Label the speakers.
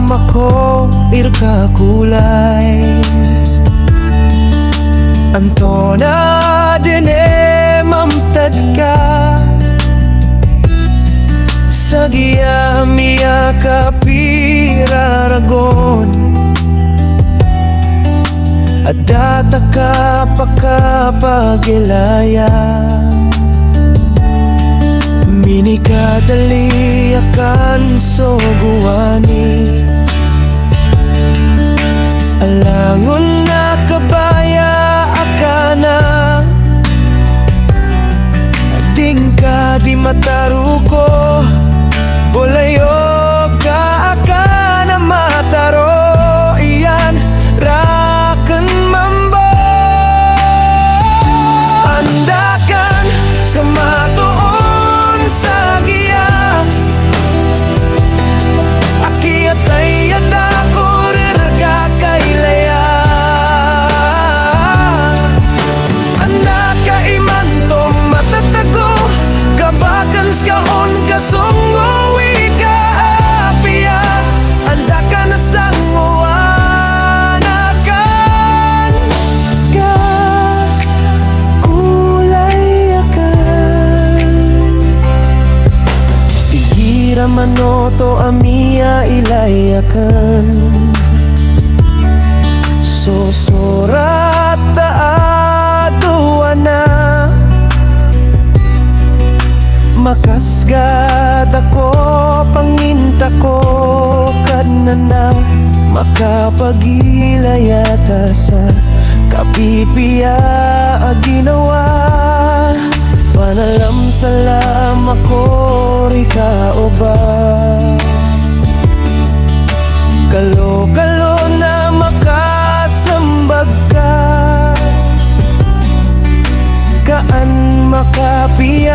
Speaker 1: mako irka kulay Antona dine mamtad ka Sagia miya kapiraragon Adata ka pakapagilaya Minikadali akan soguwani Alangon na kabaya akana Ading ka di mataruko Bolayo ka akana mataro Iyan raken mambo Andakan sematoon sagia Akiat ayat ako rirga kailaya Andaka imanto matatago Kabakan skaon kasongo wika apia Andaka nasanguan akan ska kulay akan Tihira manoto amia ilayakan Sosorat aduana Makasgad ako panginta ko Kanana makapagilayata sa kapipiya aginawa Panalam salam ako rika oba Kalo-kalo na makasambag ka Kaan makapiya